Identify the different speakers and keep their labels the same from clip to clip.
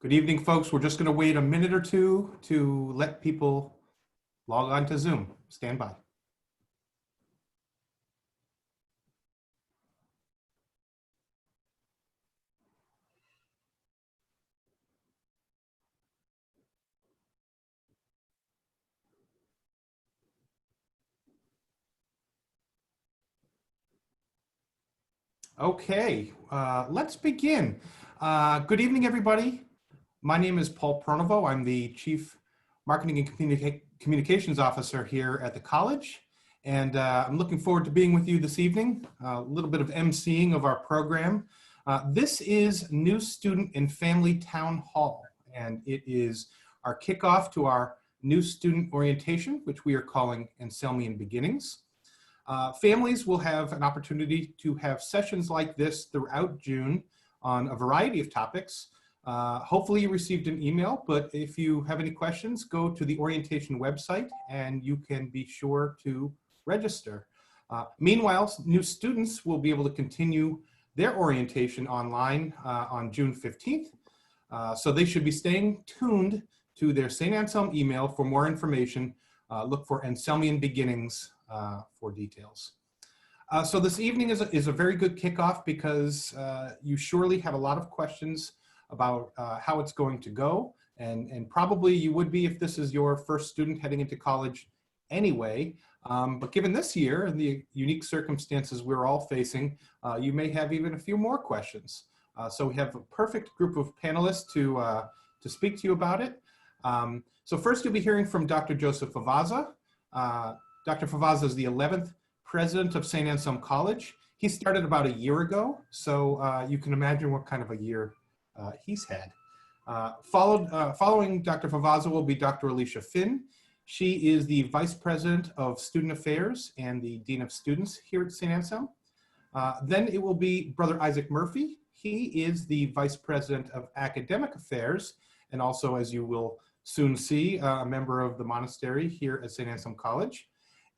Speaker 1: Good evening, folks. We're just going to wait a minute or two to let people log on to Zoom. Stand by. Okay, let's begin. Good evening, everybody. My name is Paul Pronovost. I'm the Chief Marketing and Communications Officer here at the college. And I'm looking forward to being with you this evening. A little bit of emceeing of our program. This is New Student and Family Town Hall, and it is our kickoff to our New Student Orientation, which we are calling Anselmian Beginnings. Families will have an opportunity to have sessions like this throughout June on a variety of topics. Hopefully you received an email, but if you have any questions, go to the orientation website and you can be sure to register. Meanwhile, new students will be able to continue their orientation online on June 15th. So they should be staying tuned to their Saint Anselm email for more information. Look for Anselmian Beginnings for details. So this evening is a very good kickoff because you surely have a lot of questions about how it's going to go. And probably you would be if this is your first student heading into college anyway. But given this year and the unique circumstances we're all facing, you may have even a few more questions. So we have a perfect group of panelists to speak to you about it. So first you'll be hearing from Dr. Joseph Favazza. Dr. Favazza is the 11th president of Saint Anselm College. He started about a year ago, so you can imagine what kind of a year he's had. Following Dr. Favazza will be Dr. Alicia Finn. She is the Vice President of Student Affairs and the Dean of Students here at Saint Anselm. Then it will be Brother Isaac Murphy. He is the Vice President of Academic Affairs, and also, as you will soon see, a member of the monastery here at Saint Anselm College.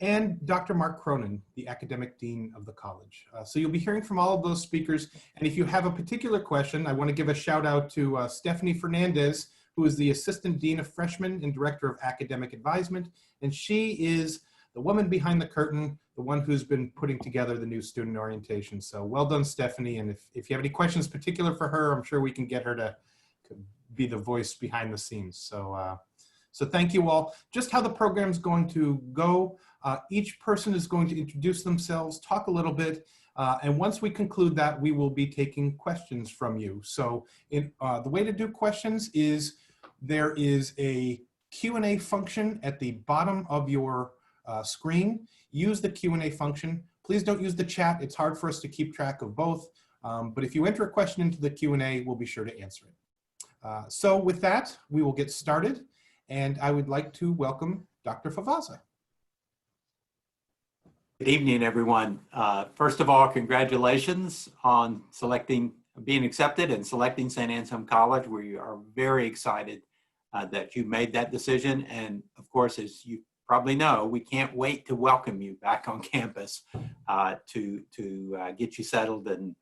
Speaker 1: And Dr. Mark Cronin, the Academic Dean of the college. So you'll be hearing from all of those speakers. And if you have a particular question, I want to give a shout out to Stephanie Fernandez, who is the Assistant Dean of Freshmen and Director of Academic Advisement. And she is the woman behind the curtain, the one who's been putting together the new student orientation. So well done, Stephanie. And if you have any questions particular for her, I'm sure we can get her to be the voice behind the scenes. So thank you all. Just how the program's going to go. Each person is going to introduce themselves, talk a little bit, and once we conclude that, we will be taking questions from you. So the way to do questions is there is a Q&A function at the bottom of your screen. Use the Q&A function. Please don't use the chat. It's hard for us to keep track of both. But if you enter a question into the Q&A, we'll be sure to answer it. So with that, we will get started. And I would like to welcome Dr. Favazza.
Speaker 2: Good evening, everyone. First of all, congratulations on being accepted and selecting Saint Anselm College. We are very excited that you made that decision. And of course, as you probably know, we can't wait to welcome you back on campus to get you settled and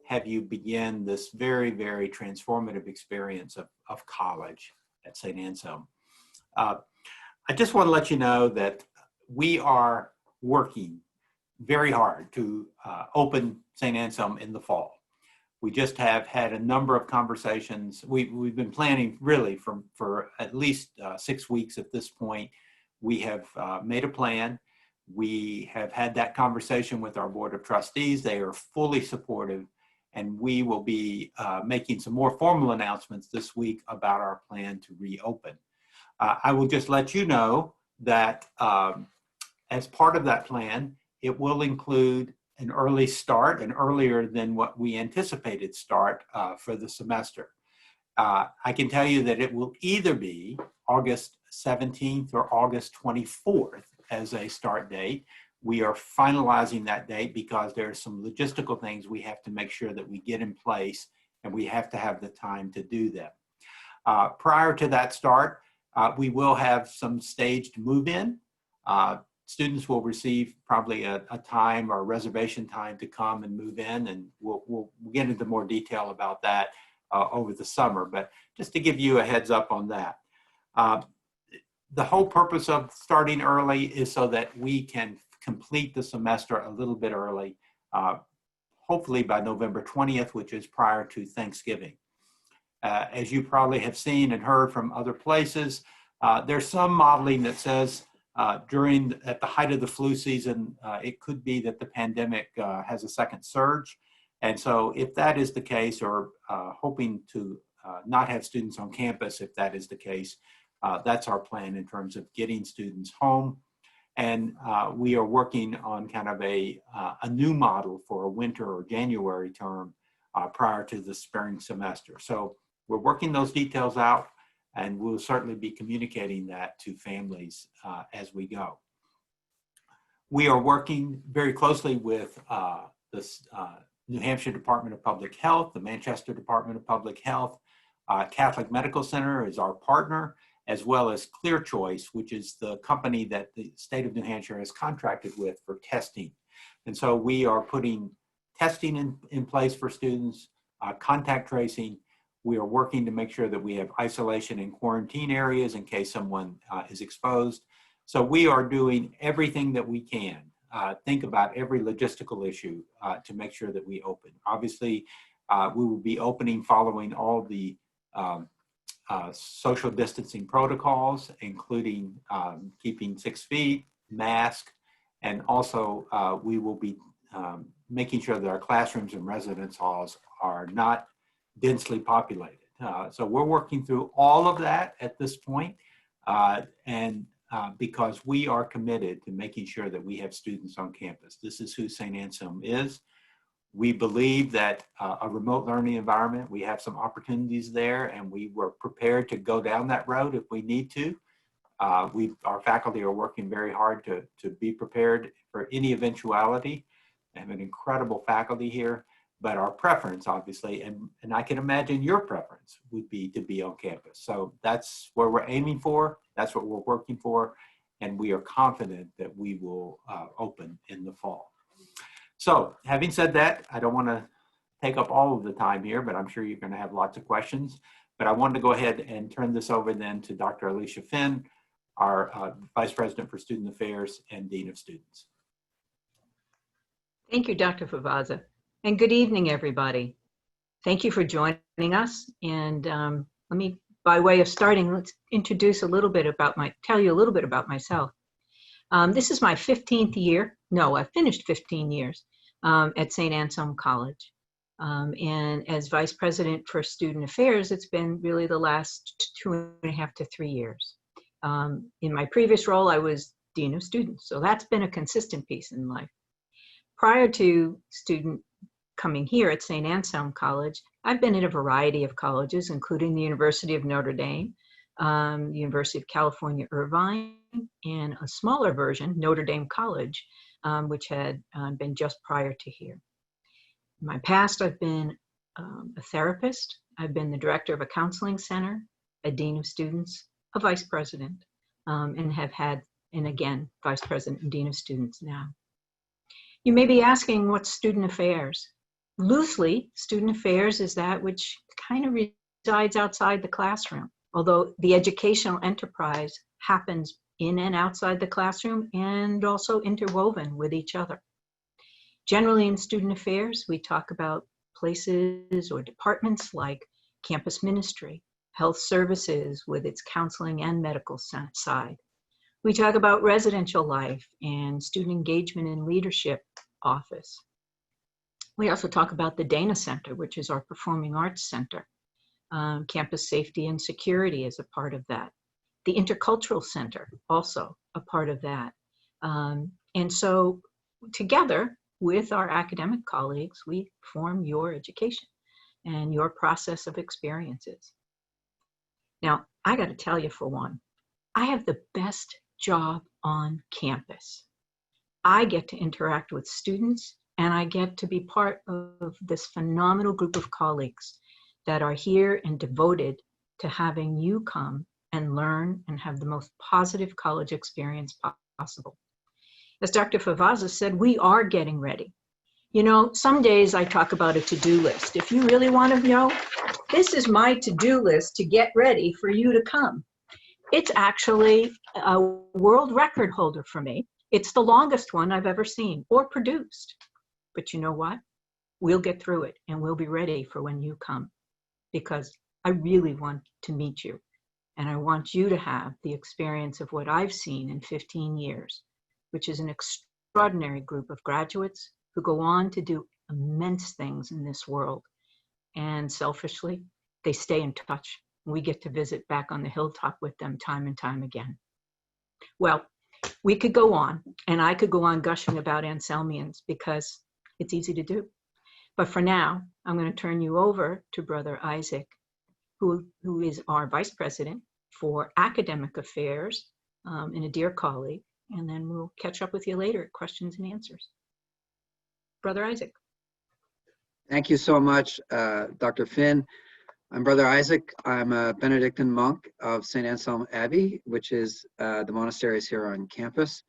Speaker 2: have you begin this very, very transformative experience of college at Saint Anselm. I just want to let you know that we are working very hard to open Saint Anselm in the fall. We just have had a number of conversations. We've been planning really for at least 6 weeks at this point. We have made a plan. We have had that conversation with our Board of Trustees. They are fully supportive, and we will be making some more formal announcements this week about our plan to reopen. I will just let you know that as part of that plan, it will include an early start, and earlier than what we anticipated start for the semester. I can tell you that it will either be August 17th or August 24th as a start date. We are finalizing that date because there are some logistical things we have to make sure that we get in place, and we have to have the time to do them. Prior to that start, we will have some staged move-in. Students will receive probably a time or a reservation time to come and move in, and we'll get into more detail about that over the summer. But just to give you a heads up on that. The whole purpose of starting early is so that we can complete the semester a little bit early, hopefully by November 20th, which is prior to Thanksgiving. As you probably have seen and heard from other places, there's some modeling that says at the height of the flu season, it could be that the pandemic has a second surge. And so if that is the case, or hoping to not have students on campus, if that is the case, that's our plan in terms of getting students home. And we are working on kind of a new model for a winter or January term prior to the spring semester. So we're working those details out, and we'll certainly be communicating that to families as we go. We are working very closely with the New Hampshire Department of Public Health, the Manchester Department of Public Health, Catholic Medical Center is our partner, as well as Clear Choice, which is the company that the state of New Hampshire has contracted with for testing. And so we are putting testing in place for students, contact tracing. We are working to make sure that we have isolation and quarantine areas in case someone is exposed. So we are doing everything that we can. Think about every logistical issue to make sure that we open. Obviously, we will be opening following all the social distancing protocols, including keeping 6 feet, mask, and also we will be making sure that our classrooms and residence halls are not densely populated. So we're working through all of that at this point, because we are committed to making sure that we have students on campus. This is who St. Anselm is. We believe that a remote learning environment, we have some opportunities there, and we were prepared to go down that road if we need to. Our faculty are working very hard to be prepared for any eventuality. I have an incredible faculty here, but our preference, obviously, and I can imagine your preference would be to be on campus. So that's where we're aiming for, that's what we're working for, and we are confident that we will open in the fall. So having said that, I don't want to take up all of the time here, but I'm sure you're going to have lots of questions. But I wanted to go ahead and turn this over then to Dr. Alicia Finn, our Vice President for Student Affairs and Dean of Students.
Speaker 3: Thank you, Dr. Favazza, and good evening, everybody. Thank you for joining us. And let me, by way of starting, let's introduce a little bit about tell you a little bit about myself. This is my 15th year. No, I finished 15 years at Saint Anselm College. And as Vice President for Student Affairs, it's been really the last 2.5 to 3 years. In my previous role, I was Dean of Students. So that's been a consistent piece in life. Prior to coming here at Saint Anselm College, I've been at a variety of colleges, including the University of Notre Dame, the University of California, Irvine, and a smaller version, Notre Dame College, which had been just prior to here. In my past, I've been a therapist. I've been the director of a counseling center, a dean of students, a vice president, and have had, and again, vice president and dean of students now. You may be asking, what's student affairs? Loosely, student affairs is that which kind of resides outside the classroom, although the educational enterprise happens in and outside the classroom and also interwoven with each other. Generally in student affairs, we talk about places or departments like campus ministry, health services with its counseling and medical side. We talk about residential life and student engagement and leadership office. We also talk about the Dana Center, which is our performing arts center. Campus safety and security is a part of that. The Intercultural Center, also a part of that. And so together with our academic colleagues, we form your education and your process of experiences. Now, I got to tell you, for one, I have the best job on campus. I get to interact with students, and I get to be part of this phenomenal group of colleagues that are here and devoted to having you come and learn and have the most positive college experience possible. As Dr. Favazza said, we are getting ready. You know, some days I talk about a to-do list. If you really want to know, this is my to-do list to get ready for you to come. It's actually a world record holder for me. It's the longest one I've ever seen or produced. But you know what? We'll get through it and we'll be ready for when you come, because I really want to meet you. And I want you to have the experience of what I've seen in 15 years, which is an extraordinary group of graduates who go on to do immense things in this world. And selfishly, they stay in touch. We get to visit back on the hilltop with them time and time again. Well, we could go on, and I could go on gushing about Anselmians because it's easy to do. But for now, I'm going to turn you over to Brother Isaac, who is our Vice President for Academic Affairs and a dear colleague. And then we'll catch up with you later at questions and answers. Brother Isaac.
Speaker 4: Thank you so much, Dr. Finn. I'm Brother Isaac. I'm a Benedictine monk of Saint Anselm Abbey, which is the monasteries here on campus.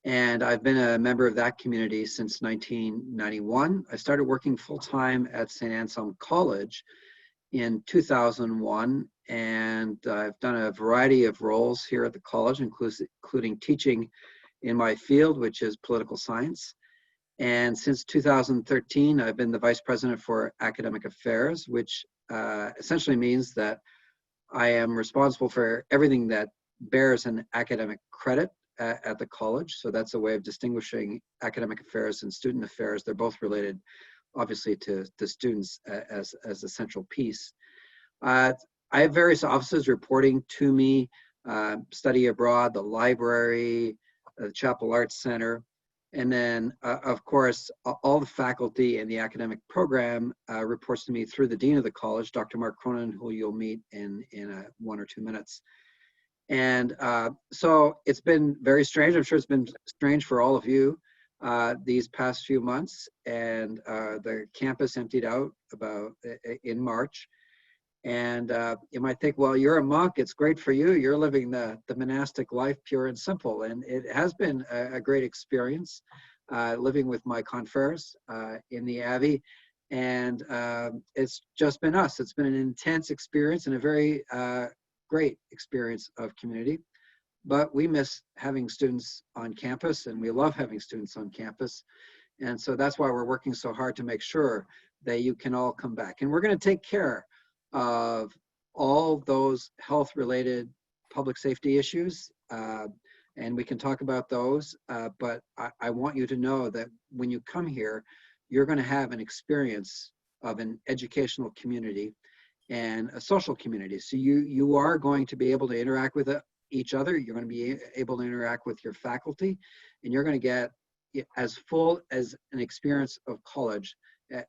Speaker 4: And I've been a member of that community since 1991. I started working full-time at Saint Anselm College in 2001, and I've done a variety of roles here at the college, including teaching in my field, which is political science. And since 2013, I've been the Vice President for Academic Affairs, which essentially means that I am responsible for everything that bears an academic credit at the college. So that's a way of distinguishing academic affairs and student affairs. They're both related, obviously, to students as a central piece. I have various offices reporting to me, study abroad, the library, the Chapel Arts Center, and then, of course, all the faculty in the academic program reports to me through the Dean of the College, Dr. Mark Cronin, who you'll meet in 1 or 2 minutes. And so it's been very strange. I'm sure it's been strange for all of you these past few months. And the campus emptied out in March. And you might think, well, you're a monk, it's great for you. You're living the monastic life, pure and simple. And it has been a great experience living with my confreres in the Abbey. And it's just been us. It's been an intense experience and a very great experience of community. But we miss having students on campus, and we love having students on campus. And so that's why we're working so hard to make sure that you can all come back. And we're going to take care of all those health-related public safety issues, and we can talk about those, but I want you to know that when you come here, you're going to have an experience of an educational community and a social community. So you are going to be able to interact with each other, you're going to be able to interact with your faculty, and you're going to get as full as an experience of college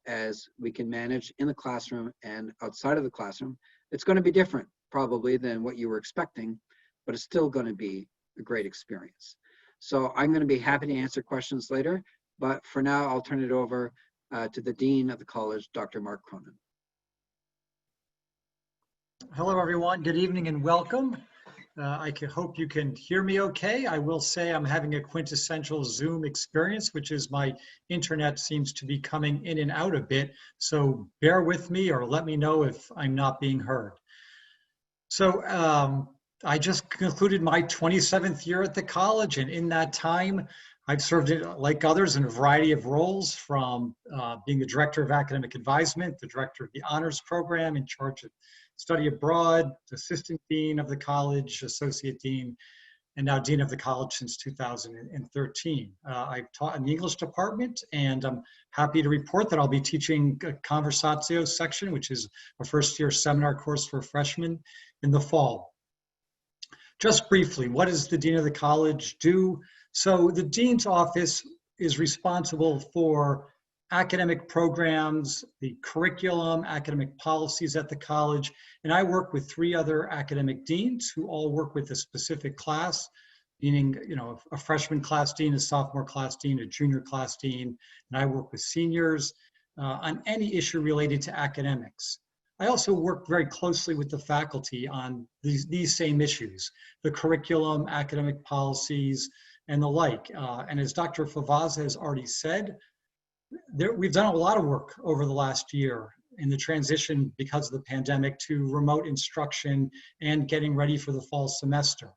Speaker 4: as we can manage in the classroom and outside of the classroom. It's going to be different probably than what you were expecting, but it's still going to be a great experience. So I'm going to be happy to answer questions later, but for now I'll turn it over to the Dean of the College, Dr. Mark Cronin.
Speaker 5: Hello everyone, good evening and welcome. I hope you can hear me okay. I will say I'm having a quintessential Zoom experience, which is my internet seems to be coming in and out a bit. So bear with me or let me know if I'm not being heard. So I just concluded my 27th year at the college, and in that time, I've served, like others, in a variety of roles, from being the Director of Academic Advisement, the Director of the Honors Program, in charge of Study Abroad, Assistant Dean of the College, Associate Dean, and now Dean of the College since 2013. I've taught in the English department, and I'm happy to report that I'll be teaching a Conversatio section, which is a first-year seminar course for freshmen, in the fall. Just briefly, what does the Dean of the College do? So the Dean's office is responsible for academic programs, the curriculum, academic policies at the college, and I work with 3 other academic deans who all work with a specific class, meaning, you know, a freshman class dean, a sophomore class dean, a junior class dean, and I work with seniors on any issue related to academics. I also work very closely with the faculty on these same issues, the curriculum, academic policies, and the like. And as Dr. Favazza has already said, we've done a lot of work over the last year in the transition because of the pandemic to remote instruction and getting ready for the fall semester.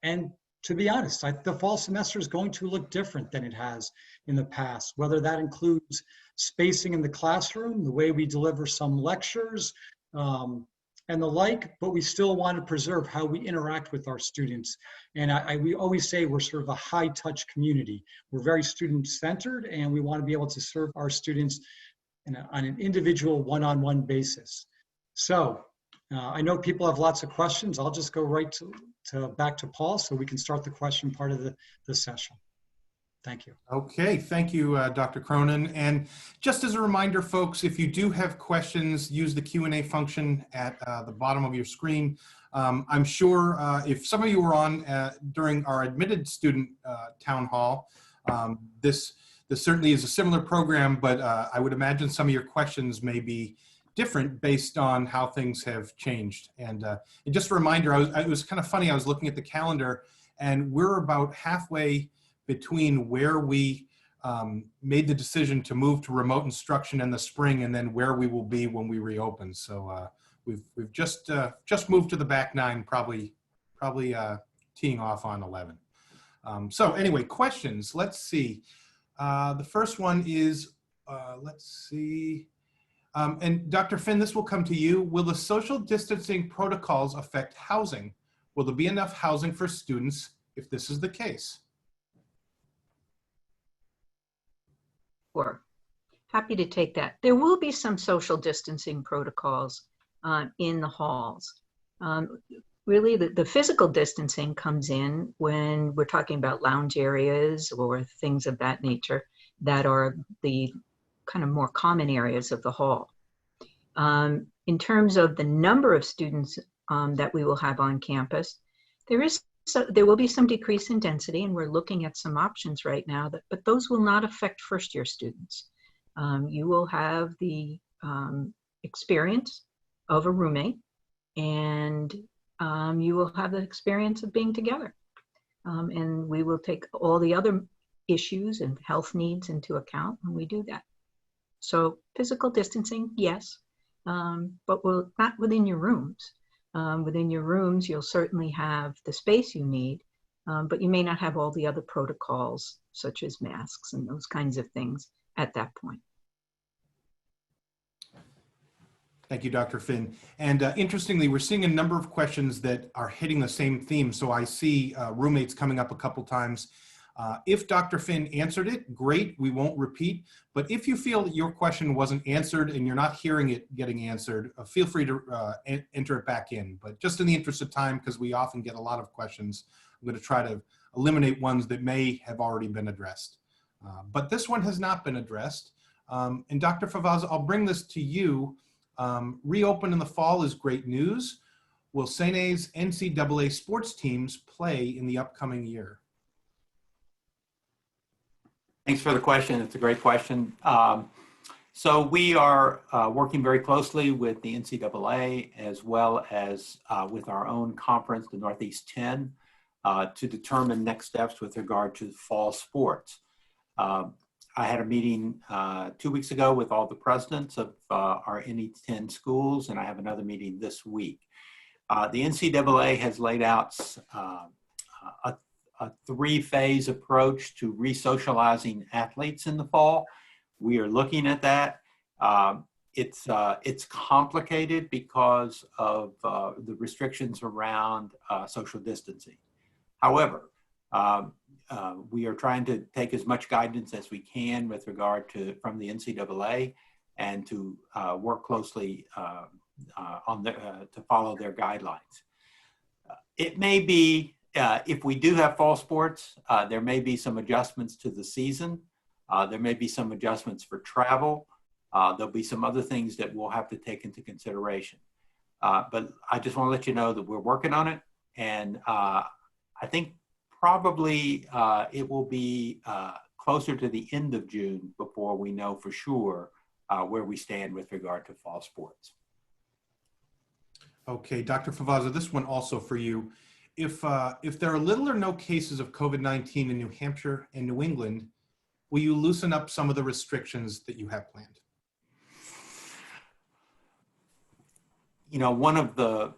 Speaker 5: And to be honest, the fall semester is going to look different than it has in the past, whether that includes spacing in the classroom, the way we deliver some lectures, and the like, but we still want to preserve how we interact with our students. And we always say we're sort of a high-touch community. We're very student-centered, and we want to be able to serve our students on an individual one-on-one basis. So I know people have lots of questions. I'll just go right back to Paul so we can start the question part of the session. Thank you.
Speaker 1: Okay, thank you, Dr. Cronin. And just as a reminder, folks, if you do have questions, use the Q&A function at the bottom of your screen. I'm sure if some of you were on during our admitted student town hall, this certainly is a similar program, but I would imagine some of your questions may be different based on how things have changed. And just a reminder, it was kind of funny, I was looking at the calendar and we're about halfway between where we made the decision to move to remote instruction in the spring and then where we will be when we reopen. So we've just moved to the back nine, probably teeing off on 11. So anyway, questions, let's see. The first one is, let's see. And Dr. Finn, this will come to you. Will the social distancing protocols affect housing? Will there be enough housing for students if this is the case?
Speaker 3: Sure. Happy to take that. There will be some social distancing protocols in the halls. Really, the physical distancing comes in when we're talking about lounge areas or things of that nature that are the kind of more common areas of the hall. In terms of the number of students that we will have on campus, there will be some decrease in density, and we're looking at some options right now, but those will not affect first-year students. You will have the experience of a roommate, and you will have the experience of being together. And we will take all the other issues and health needs into account when we do that. So physical distancing, yes, but not within your rooms. Within your rooms, you'll certainly have the space you need, but you may not have all the other protocols, such as masks and those kinds of things at that point.
Speaker 1: Thank you, Dr. Finn. And interestingly, we're seeing a number of questions that are hitting the same theme. So I see roommates coming up a couple times. If Dr. Finn answered it, great, we won't repeat. But if you feel that your question wasn't answered and you're not hearing it getting answered, feel free to enter it back in. But just in the interest of time, because we often get a lot of questions, I'm going to try to eliminate ones that may have already been addressed. But this one has not been addressed. And Dr. Favazza, I'll bring this to you. Reopen in the fall is great news. Will St. A's NCAA sports teams play in the upcoming year?
Speaker 2: Thanks for the question. It's a great question. So we are working very closely with the NCAA as well as with our own conference, the Northeast 10, to determine next steps with regard to fall sports. I had a meeting 2 weeks ago with all the presidents of our NE10 schools, and I have another meeting this week. The NCAA has laid out a three-phase approach to re-socializing athletes in the fall. We are looking at that. It's complicated because of the restrictions around social distancing. However, we are trying to take as much guidance as we can with regard to from the NCAA and to work closely to follow their guidelines. It may be, if we do have fall sports, there may be some adjustments to the season. There may be some adjustments for travel. There'll be some other things that we'll have to take into consideration. But I just want to let you know that we're working on it. And I think probably it will be closer to the end of June before we know for sure where we stand with regard to fall sports.
Speaker 1: Okay, Dr. Favazza, this one also for you. If there are little or no cases of COVID-19 in New Hampshire and New England, will you loosen up some of the restrictions that you have planned?
Speaker 2: one of the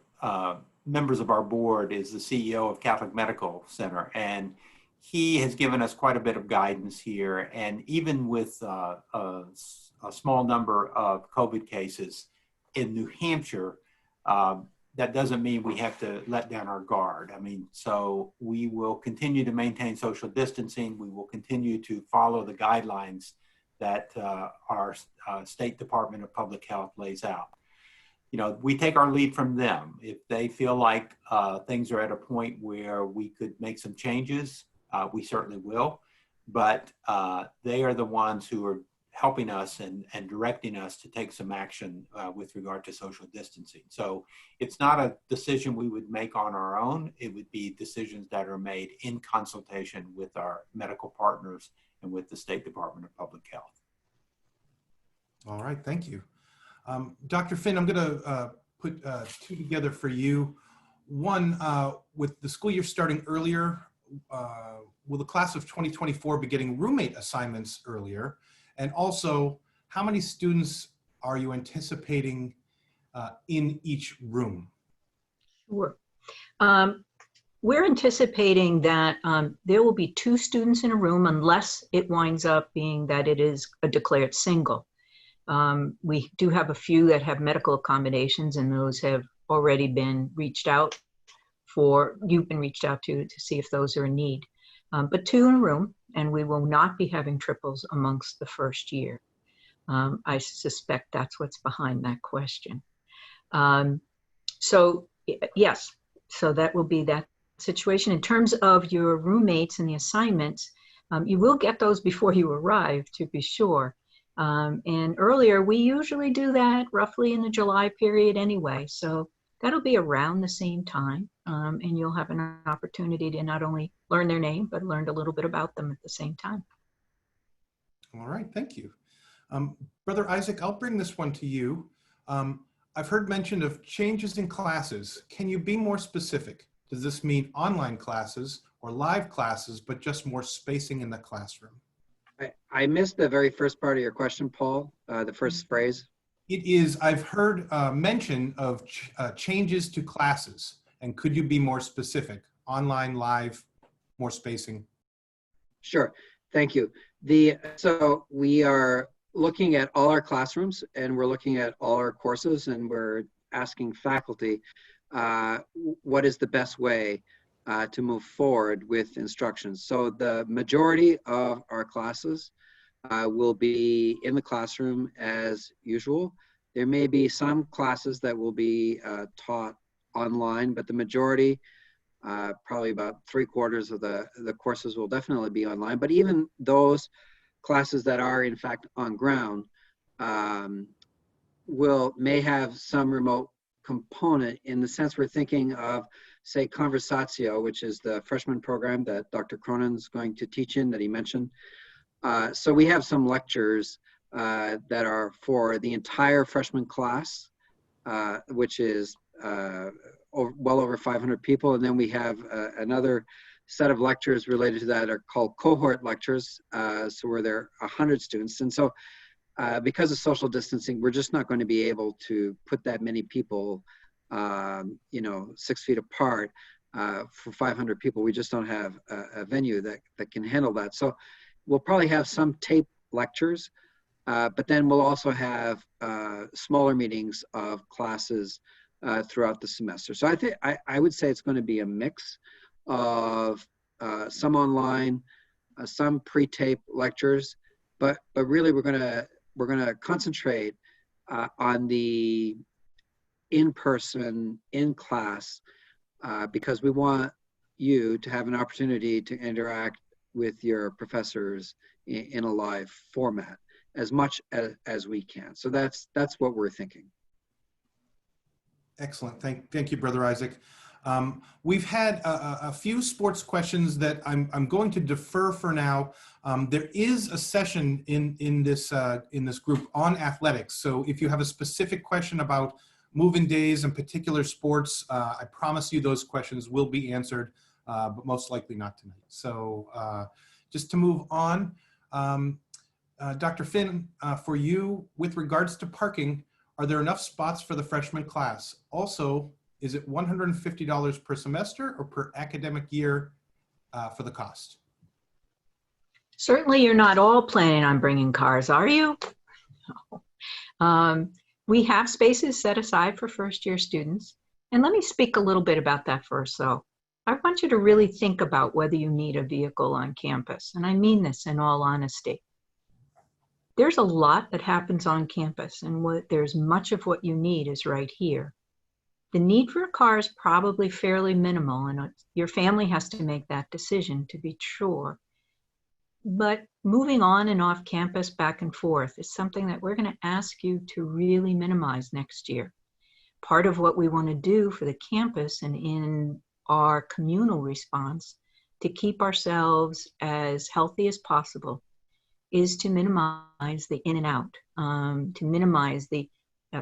Speaker 2: members of our board is the CEO of Catholic Medical Center, and he has given us quite a bit of guidance here. And even with a small number of COVID cases in New Hampshire, that doesn't mean we have to let down our guard. I mean, so we will continue to maintain social distancing. We will continue to follow the guidelines that our State Department of Public Health lays out. We take our lead from them. If they feel like things are at a point where we could make some changes, we certainly will. But they are the ones who are helping us and directing us to take some action with regard to social distancing. So it's not a decision we would make on our own. It would be decisions that are made in consultation with our medical partners and with the State Department of Public Health.
Speaker 1: All right, thank you. Dr. Finn, I'm going to put two together for you. One, with the school year starting earlier, will the class of 2024 be getting roommate assignments earlier? And also, how many students are you anticipating in each room?
Speaker 3: Sure. We're anticipating that there will be 2 students in a room unless it winds up being that it is a declared single. We do have a few that have medical accommodations, and those have already been reached out for. You've been reached out to see if those are in need. But 2 in a room, and we will not be having triples amongst the first year. I suspect that's what's behind that question. So yes, so that will be that situation. In terms of your roommates and the assignments, you will get those before you arrive, to be sure. And earlier, we usually do that roughly in the July period anyway. So that'll be around the same time. And you'll have an opportunity to not only learn their name, but learn a little bit about them at the same time.
Speaker 1: All right, thank you. Brother Isaac, I'll bring this one to you. I've heard mention of changes in classes. Can you be more specific? Does this mean online classes or live classes, but just more spacing in the classroom?
Speaker 4: I missed the very first part of your question, Paul, the first phrase.
Speaker 1: It is, I've heard mention of changes to classes. And could you be more specific? Online, live, more spacing?
Speaker 4: Sure, thank you. So we are looking at all our classrooms, and we're looking at all our courses, and we're asking faculty what is the best way to move forward with instructions. So the majority of our classes will be in the classroom as usual. There may be some classes that will be taught online, but the majority, probably about 3/4 of the courses will definitely be online. But even those classes that are in fact on ground may have some remote component, in the sense we're thinking of, say, Conversatio, which is the freshman program that Dr. Cronin is going to teach in, that he mentioned. So we have some lectures that are for the entire freshman class, which is well over 500 people. And then we have another set of lectures related to that are called cohort lectures, so where there are 100 students. And so because of social distancing, we're just not going to be able to put that many people 6 feet apart for 500 people. We just don't have a venue that can handle that. So we'll probably have some tape lectures, but then we'll also have smaller meetings of classes throughout the semester. So I would say it's going to be a mix of some online, some pre-tape lectures, but really we're going to concentrate on the in-person, in-class, because we want you to have an opportunity to interact with your professors in a live format as much as we can. So that's what we're thinking.
Speaker 1: Excellent. Thank you, Brother Isaac. We've had a few sports questions that I'm going to defer for now. There is a session in this group on athletics. So if you have a specific question about move-in days and particular sports, I promise you those questions will be answered, but most likely not tonight. So just to move on, Dr. Finn, for you, with regards to parking, Are there enough spots for the freshman class? Also, is it $150 per semester or per academic year for the cost?
Speaker 3: Certainly you're not all planning on bringing cars, are you? We have spaces set aside for first-year students. And let me speak a little bit about that first, though. I want you to really think about whether you need a vehicle on campus. And I mean this in all honesty. There's a lot that happens on campus, and there's much of what you need is right here. The need for a car is probably fairly minimal, and your family has to make that decision to be sure. But moving on and off campus back and forth is something that we're going to ask you to really minimize next year. Part of what we want to do for the campus and in our communal response to keep ourselves as healthy as possible is to minimize the in and out, to minimize the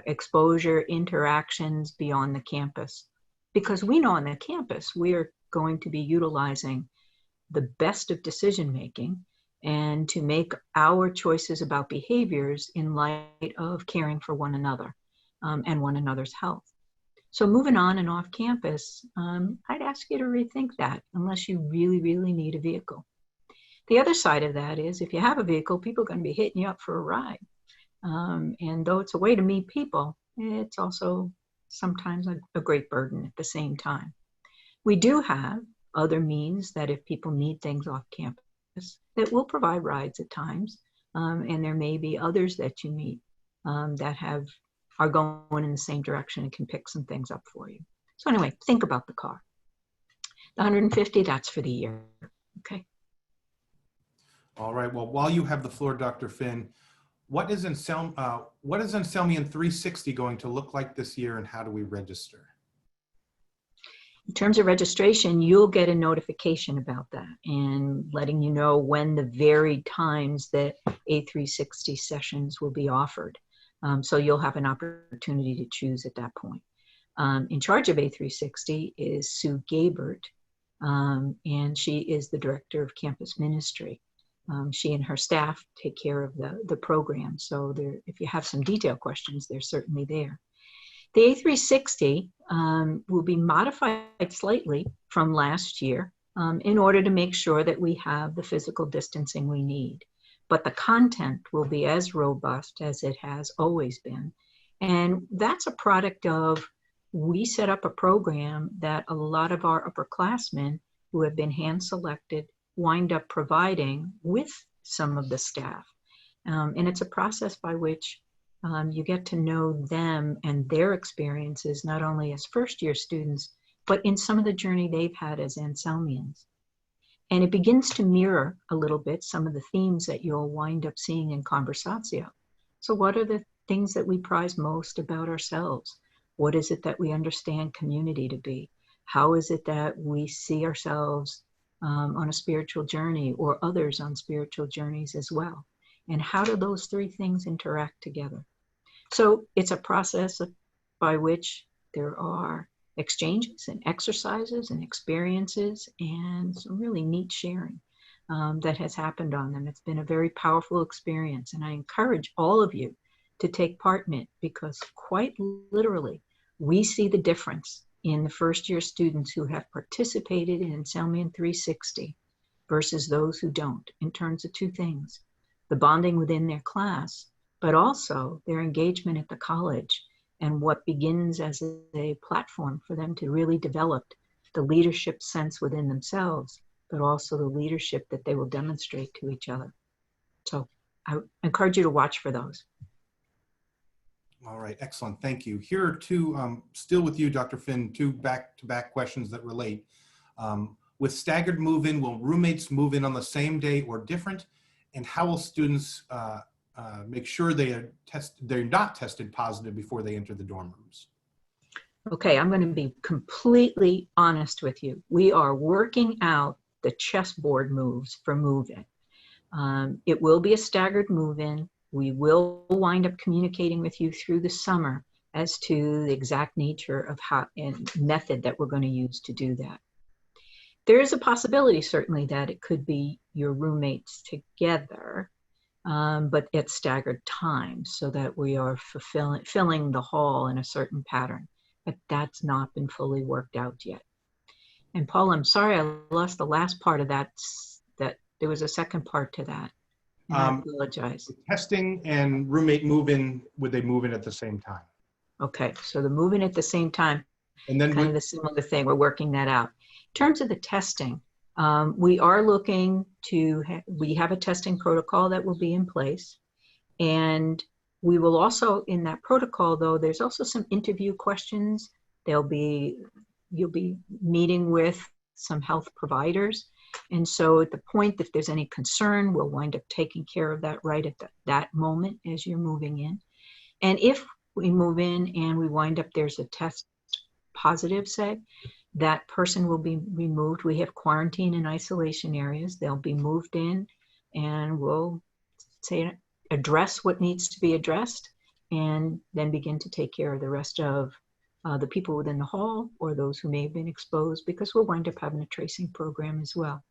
Speaker 3: exposure interactions beyond the campus. Because we know on the campus, we're going to be utilizing the best of decision making and to make our choices about behaviors in light of caring for one another and one another's health. So moving on and off campus, I'd ask you to rethink that unless you really, really need a vehicle. The other side of that is if you have a vehicle, people are going to be hitting you up for a ride. And though it's a way to meet people, it's also sometimes a great burden at the same time. We do have other means that if people need things off campus, that will provide rides at times. And there may be others that you meet that are going in the same direction and can pick some things up for you. So anyway, think about the car. The $150, that's for the year, okay?
Speaker 1: All right, well, while you have the floor, Dr. Finn, what is Anselmian 360 going to look like this year, and how do we register?
Speaker 3: In terms of registration, you'll get a notification about that and letting you know when the varied times that A360 sessions will be offered. So you'll have an opportunity to choose at that point. In charge of A360 is Sue Gabert, and she is the director of campus ministry. She and her staff take care of the program. So if you have some detailed questions, they're certainly there. The A360 will be modified slightly from last year in order to make sure that we have the physical distancing we need. But the content will be as robust as it has always been. And that's a product of, we set up a program that a lot of our upperclassmen who have been hand-selected wind up providing with some of the staff. And it's a process by which you get to know them and their experiences, not only as first-year students, but in some of the journey they've had as Anselmians. And it begins to mirror a little bit some of the themes that you'll wind up seeing in Conversatio. So what are the things that we prize most about ourselves? What is it that we understand community to be? How is it that we see ourselves on a spiritual journey, or others on spiritual journeys as well? And how do those three things interact together? So it's a process by which there are exchanges and exercises and experiences and some really neat sharing that has happened on them. It's been a very powerful experience, and I encourage all of you to take part in it, because quite literally, we see the difference in the first-year students who have participated in Anselmian 360 versus those who don't, in terms of two things: the bonding within their class, but also their engagement at the college, and what begins as a platform for them to really develop the leadership sense within themselves, but also the leadership that they will demonstrate to each other. So I encourage you to watch for those.
Speaker 1: All right, excellent, thank you. Here are two, still with you, Dr. Finn, two back-to-back questions that relate. With staggered move-in, will roommates move in on the same day or different? And how will students make sure they're not tested positive before they enter the dorm rooms? Okay,
Speaker 3: I'm going to be completely honest with you. We are working out the chessboard moves for move-in. It will be a staggered move-in. We will wind up communicating with you through the summer as to the exact nature of how and method that we're going to use to do that. There is a possibility, certainly, that it could be your roommates together. but at staggered times so that we are filling the hall in a certain pattern. But that's not been fully worked out yet. And Paul, I'm sorry I lost the last part of that, that there was a second part to that. And I apologize.
Speaker 1: Testing and roommate move-in, would they move in at the same time?
Speaker 3: Okay, so the moving at the same time,
Speaker 1: And then
Speaker 3: kind of a similar thing. We're working that out. In terms of the testing, we are looking to, we have a testing protocol that will be in place. And we will also, in that protocol though, there's also some interview questions. You'll be meeting with some health providers. And so at the point, if there's any concern, we'll wind up taking care of that right at that moment as you're moving in. And if we move in and we wind up, there's a test positive, say, that person will be removed. We have quarantine and isolation areas. They'll be moved in and we'll say, address what needs to be addressed and then begin to take care of the rest of the people within the hall or those who may have been exposed, because we'll wind up having a tracing program as well.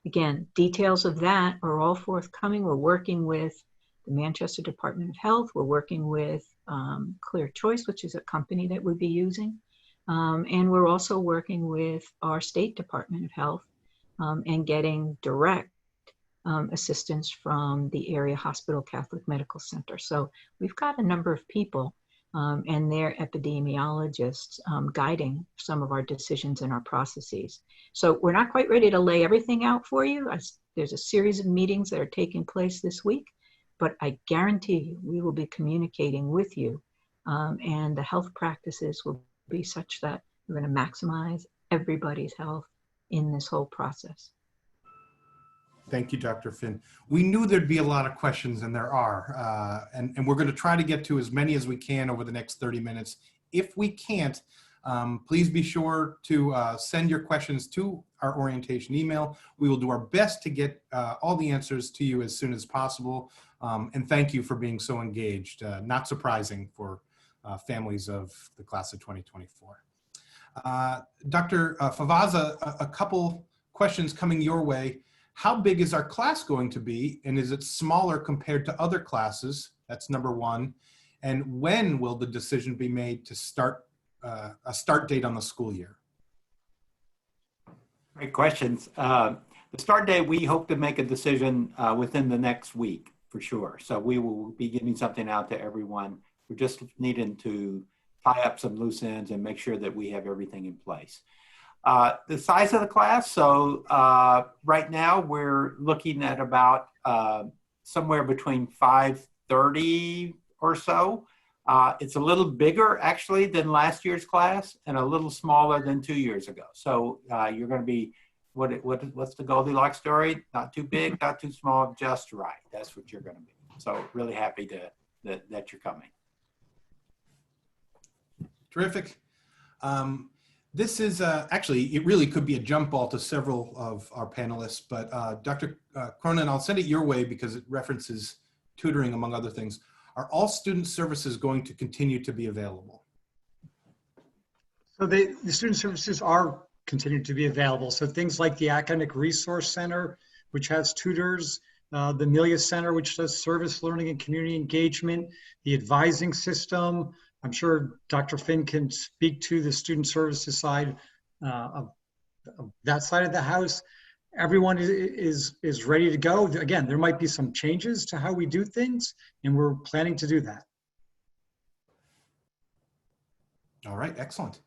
Speaker 3: Again, details of that are all forthcoming. We're working with the Manchester Department of Health. We're working with Clear Choice, which is a company that we'll be using. And we're also working with our State Department of Health and getting direct assistance from the area hospital Catholic Medical Center. So we've got a number of people and their epidemiologists guiding some of our decisions and our processes. So we're not quite ready to lay everything out for you. There's a series of meetings that are taking place this week, but I guarantee you we will be communicating with you and the health practices will be such that we're going to maximize everybody's health in this whole process.
Speaker 1: Thank you, Dr. Finn. We knew there'd be a lot of questions, and there are, and we're going to try to get to as many as we can over the next 30 minutes. If we can't, please be sure to send your questions to our orientation email. We will do our best to get all the answers to you as soon as possible. And thank you for being so engaged. Not surprising for families of the class of 2024. Dr. Favazza, a couple questions coming your way. How big is our class going to be, and is it smaller compared to other classes? That's number one. And when will the decision be made to start a start date on the school year?
Speaker 2: Great questions. The start date, we hope to make a decision within the next week for sure. So we will be getting something out to everyone. We're just needing to tie up some loose ends and make sure that we have everything in place. The size of the class, so right now we're looking at about somewhere between 530 or so. It's a little bigger actually than last year's class and a little smaller than 2 years ago. So you're going to be, what's the Goldilocks story? Not too big, not too small, just right. That's what you're going to be. So really happy that you're coming.
Speaker 1: Terrific. This is actually, it really could be a jump ball to several of our panelists, but Dr. Cronin, I'll send it your way because it references tutoring among other things. Are all student services going to continue to be available?
Speaker 5: So the student services are continuing to be available. So things like the Academic Resource Center, which has tutors, the Amelia Center, which does service learning and community engagement, the advising system. I'm sure Dr. Finn can speak to the student services side of that side of the house. Everyone is ready to go. Again, there might be some changes to how we do things, and we're planning to do that.
Speaker 1: All right, excellent.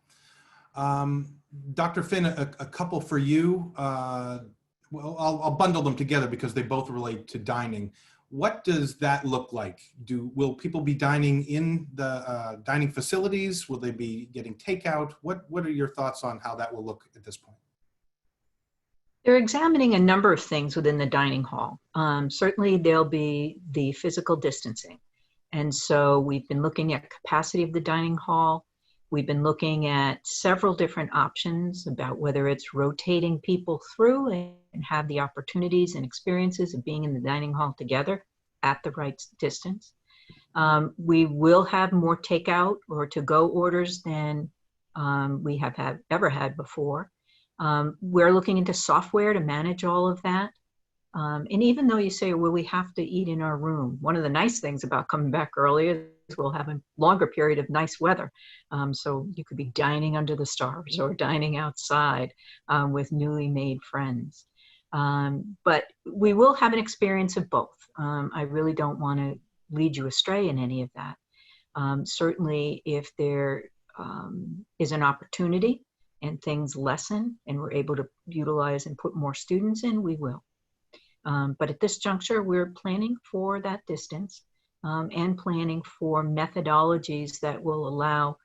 Speaker 1: Dr. Finn, a couple for you. Well, I'll bundle them together because they both relate to dining. What does that look like? Will people be dining in the dining facilities? Will they be getting takeout? What are your thoughts on how that will look at this point?
Speaker 3: They're examining a number of things within the dining hall. Certainly there'll be the physical distancing. And so we've been looking at capacity of the dining hall. We've been looking at several different options about whether it's rotating people through and have the opportunities and experiences of being in the dining hall together at the right distance. We will have more takeout or to-go orders than we have ever had before. We're looking into software to manage all of that. And even though you say, well, we have to eat in our room, one of the nice things about coming back early is we'll have a longer period of nice weather. So you could be dining under the stars or dining outside with newly made friends. But we will have an experience of both. I really don't want to lead you astray in any of that. Certainly, if there is an opportunity and things lessen and we're able to utilize and put more students in, we will. But at this juncture, we're planning for that distance and planning for methodologies that will allow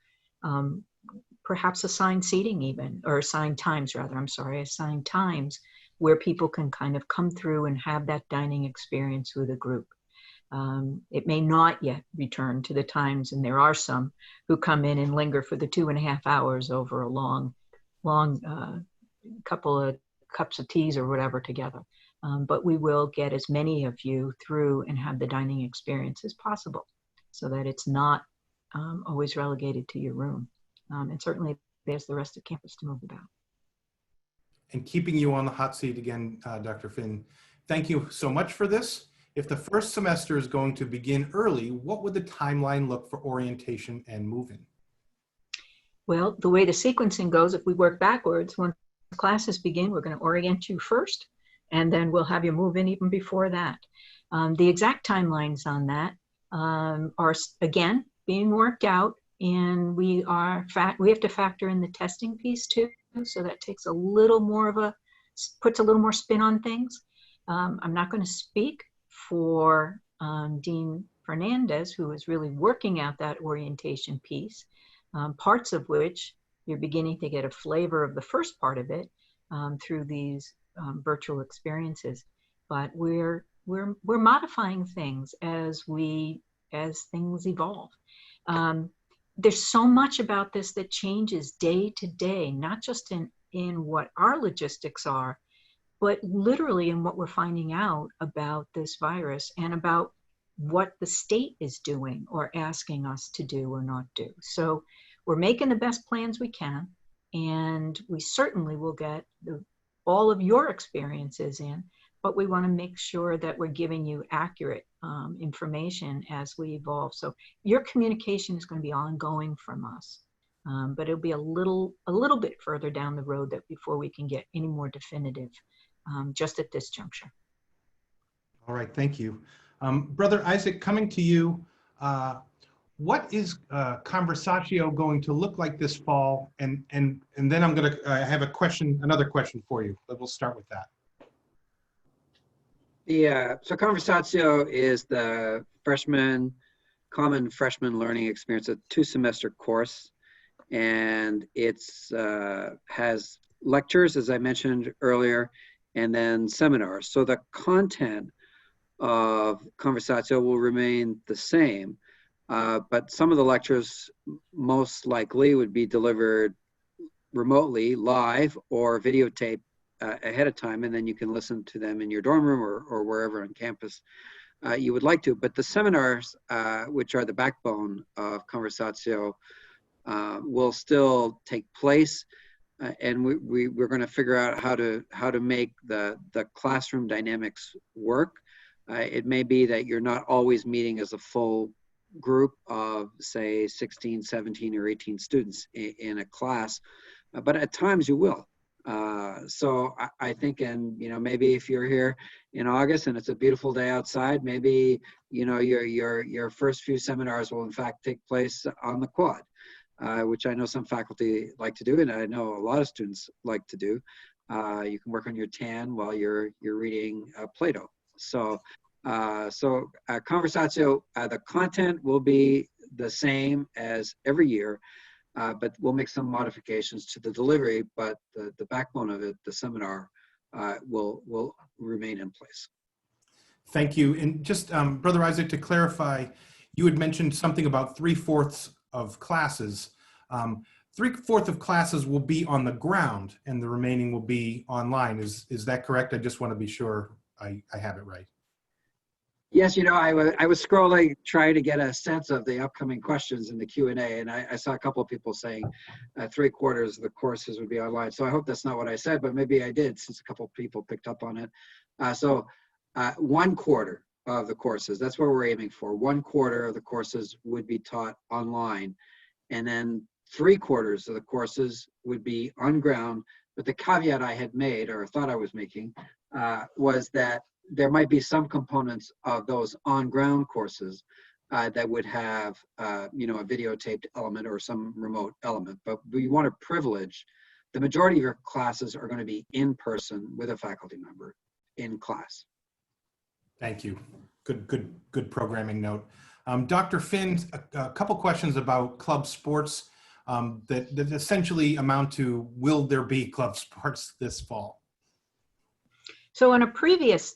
Speaker 3: perhaps assigned seating even, or assigned times rather, assigned times where people can kind of come through and have that dining experience with a group. It may not yet return to the times, and there are some who come in and linger for the 2.5 hours over a long couple of cups of teas or whatever together. But we will get as many of you through and have the dining experience as possible so that it's not always relegated to your room. And certainly there's the rest of campus to move about.
Speaker 1: And keeping you on the hot seat again, Dr. Finn, thank you so much for this. If the first semester is going to begin early, what would the timeline look for orientation and move-in?
Speaker 3: Well, the way the sequencing goes, if we work backwards, when classes begin, we're going to orient you first, and then we'll have you move in even before that. The exact timelines on that are, again, being worked out, and we have to factor in the testing piece too, so that takes a little more puts a little more spin on things. I'm not going to speak for Dean Fernandez, who is really working out that orientation piece, parts of which you're beginning to get a flavor of the first part of it through these virtual experiences. But we're modifying things as things evolve. There's so much about this that changes day to day, not just in what our logistics are, but literally in what we're finding out about this virus and about what the state is doing or asking us to do or not do. So we're making the best plans we can, and we certainly will get all of your experiences in, but we want to make sure that we're giving you accurate information as we evolve. So your communication is going to be ongoing from us, but it'll be a little bit further down the road before we can get any more definitive just at this juncture.
Speaker 1: All right, thank you. Brother Isaac, coming to you, what is Conversatio going to look like this fall? And then I'm going to have another question for you, but we'll start with that.
Speaker 4: Yeah, so Conversatio is the common freshman learning experience, a 2-semester course, and it's has lectures, as I mentioned earlier, and then seminars. So the content of Conversatio will remain the same, but some of the lectures most likely would be delivered remotely, live, or videotaped ahead of time, and then you can listen to them in your dorm room or wherever on campus you would like to. But the seminars, which are the backbone of Conversatio, will still take place. And we're going to figure out how to make the classroom dynamics work. It may be that you're not always meeting as a full group of, say, 16, 17, or 18 students in a class, but at times you will. So I think, and maybe if you're here in August and it's a beautiful day outside, maybe your first few seminars will in fact take place on the quad. Which I know some faculty like to do, and I know a lot of students like to do. You can work on your tan while you're reading Plato. So Conversatio, the content will be the same as every year, but we'll make some modifications to the delivery, but the backbone of it, the seminar, will remain in place.
Speaker 1: Thank you. And just, Brother Isaac, to clarify, you had mentioned something about 3/4 of classes. 3/4 of classes will be on the ground and the remaining will be online. Is that correct? I just want to be sure I have it right.
Speaker 4: Yes, I was scrolling, trying to get a sense of the upcoming questions in the Q&A, and I saw a couple of people saying 3/4 of the courses would be online. So I hope that's not what I said, but maybe I did, since a couple of people picked up on it. 1/4 of the courses, that's what we're aiming for. 1/4 of the courses would be taught online, and then 3/4 of the courses would be on ground. But the caveat I had made, or thought I was making, was that there might be some components of those on-ground courses that would have, a videotaped element or some remote element. But we want to privilege, the majority of your classes are going to be in person with a faculty member in class.
Speaker 1: Thank you. Good programming note. Dr. Finn, a couple questions about club sports that essentially amount to, will there be club sports this fall?
Speaker 3: So on a previous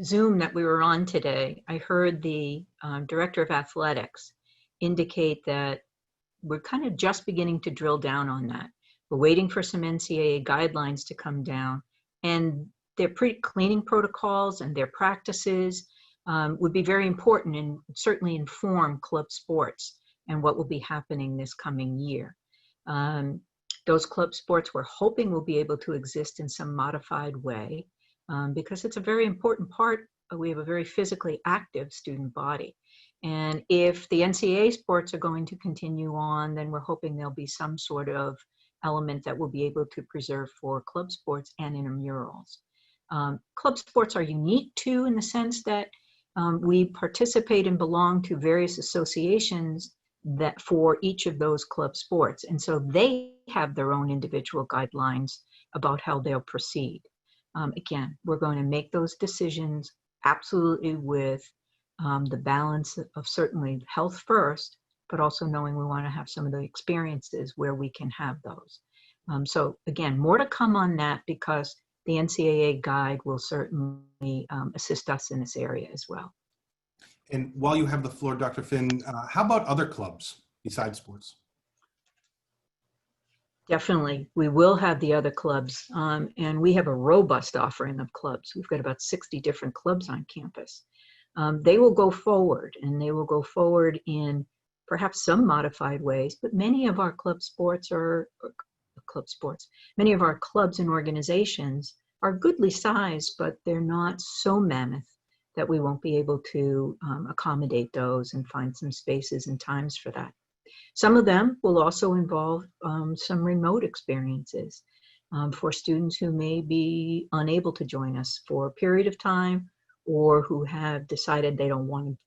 Speaker 3: Zoom that we were on today, I heard the director of athletics indicate that we're kind of just beginning to drill down on that. We're waiting for some NCAA guidelines to come down, and their cleaning protocols and their practices would be very important and certainly inform club sports and what will be happening this coming year. Those club sports we're hoping will be able to exist in some modified way because it's a very important part. We have a very physically active student body. And if the NCAA sports are going to continue on, then we're hoping there'll be some sort of element that we'll be able to preserve for club sports and intramurals. Club sports are unique too, in the sense that we participate and belong to various associations that for each of those club sports. And so they have their own individual guidelines about how they'll proceed. Again, we're going to make those decisions absolutely with the balance of certainly health first, but also knowing we want to have some of the experiences where we can have those. So again, more to come on that, because the NCAA guide will certainly assist us in this area as well.
Speaker 1: And while you have the floor, Dr. Finn, how about other clubs besides sports?
Speaker 3: Definitely, we will have the other clubs, and we have a robust offering of clubs. We've got about 60 different clubs on campus. They will go forward, and they will go forward in perhaps some modified ways, but many of our many of our clubs and organizations are goodly sized, but they're not so mammoth that we won't be able to accommodate those and find some spaces and times for that. Some of them will also involve some remote experiences for students who may be unable to join us for a period of time, or who have decided they don't want to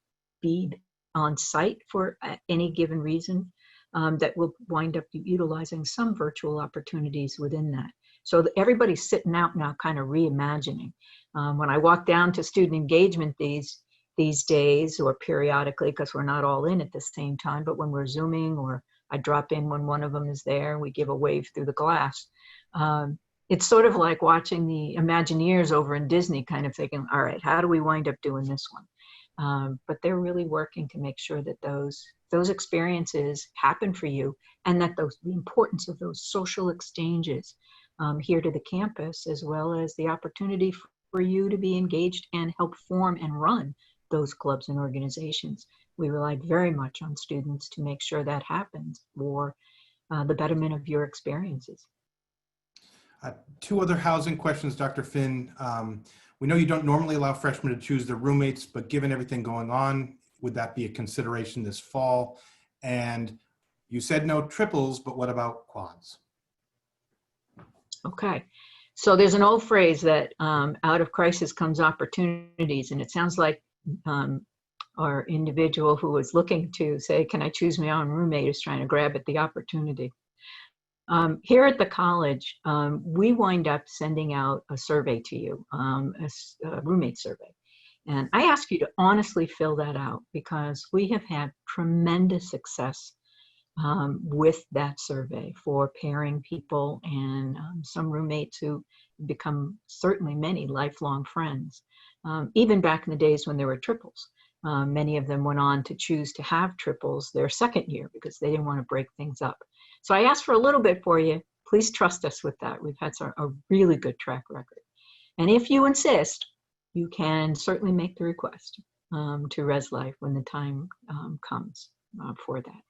Speaker 3: be on site for any given reason, that will wind up utilizing some virtual opportunities within that. So everybody's sitting out now kind of reimagining. When I walk down to student engagement these days, or periodically, because we're not all in at the same time, but when we're Zooming, or I drop in when one of them is there, we give a wave through the glass. It's sort of like watching the Imagineers over in Disney, kind of thinking, all right, how do we wind up doing this one? But they're really working to make sure that those experiences happen for you, and that the importance of those social exchanges here to the campus, as well as the opportunity for you to be engaged and help form and run those clubs and organizations. We relied very much on students to make sure that happens for the betterment of your experiences.
Speaker 1: Two other housing questions, Dr. Finn. We know you don't normally allow freshmen to choose their roommates, but given everything going on, would that be a consideration this fall? And you said no triples, but what about quads?
Speaker 3: Okay, so there's an old phrase that out of crisis comes opportunities, and it sounds like our individual who was looking to say, can I choose my own roommate, is trying to grab at the opportunity. Here at the college, we wind up sending out a survey to you, a roommate survey. And I ask you to honestly fill that out, because we have had tremendous success with that survey for pairing people, and some roommates who become certainly many lifelong friends. Even back in the days when there were triples, many of them went on to choose to have triples their second year because they didn't want to break things up. So I asked for a little bit for you. Please trust us with that. We've had a really good track record. And if you insist, you can certainly make the request. to res life when the time comes for that.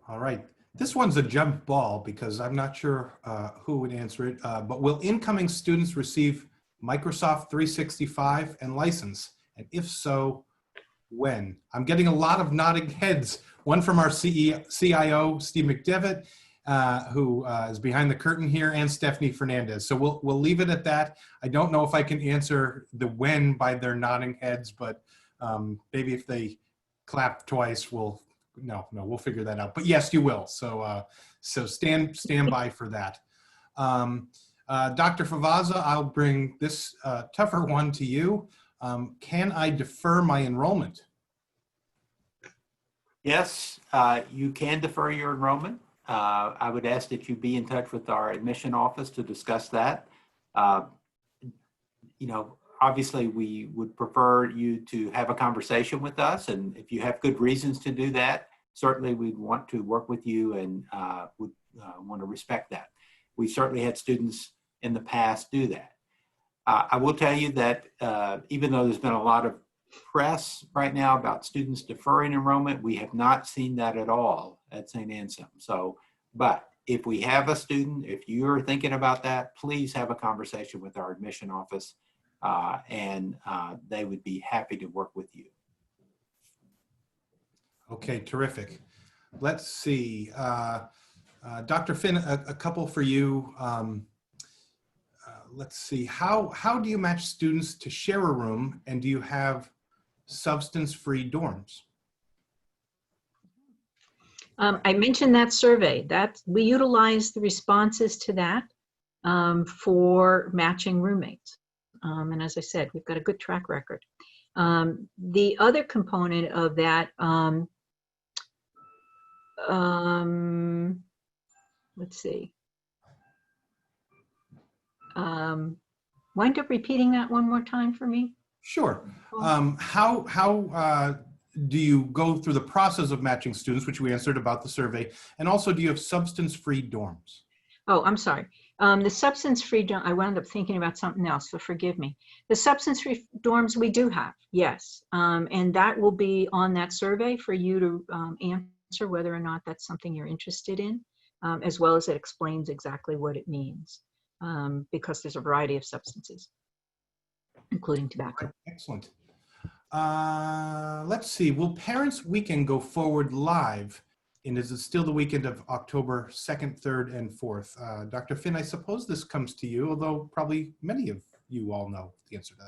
Speaker 1: All right. This one's a jump ball because I'm not sure who would answer it, but will incoming students receive Microsoft 365 and license? And if so, when? I'm getting a lot of nodding heads. One from our CIO, Steve McDevitt, who is behind the curtain here, and Stephanie Fernandez. So we'll leave it at that. I don't know if I can answer the when by their nodding heads, but maybe if they clap twice, we'll figure that out. But yes, you will. So stand by for that. Dr. Favazza, I'll bring this tougher one to you. Can I defer my enrollment?
Speaker 2: Yes, you can defer your enrollment. I would ask that you be in touch with our admission office to discuss that. Obviously we would prefer you to have a conversation with us, and if you have good reasons to do that, certainly we'd want to work with you and would want to respect that. We certainly had students in the past do that. I will tell you that even though there's been a lot of press right now about students deferring enrollment, we have not seen that at all at St. Anselm. So, but if we have a student, if you're thinking about that, please have a conversation with our admission office and they would be happy to work with you.
Speaker 1: Okay, terrific. Let's see. Dr. Finn, a couple for you. Let's see. How do you match students to share a room, and do you have substance-free dorms?
Speaker 3: I mentioned that survey. We utilize the responses to that for matching roommates. And as I said, we've got a good track record. The other component of that, let's see. Wind up repeating that one more time for me?
Speaker 1: Sure. How do you go through the process of matching students, which we answered about the survey, and also do you have substance-free dorms?
Speaker 3: Oh, I'm sorry. The substance-free dorm, I wound up thinking about something else, so forgive me. The substance-free dorms we do have, yes. And that will be on that survey for you to answer whether or not that's something you're interested in, as well as it explains exactly what it means, because there's a variety of substances, including tobacco.
Speaker 1: Excellent. Let's see. Will Parents Weekend go forward live? And is it still the weekend of October 2nd, 3rd, and 4th? Dr. Finn, I suppose this comes to you, although probably many of you all know the answer to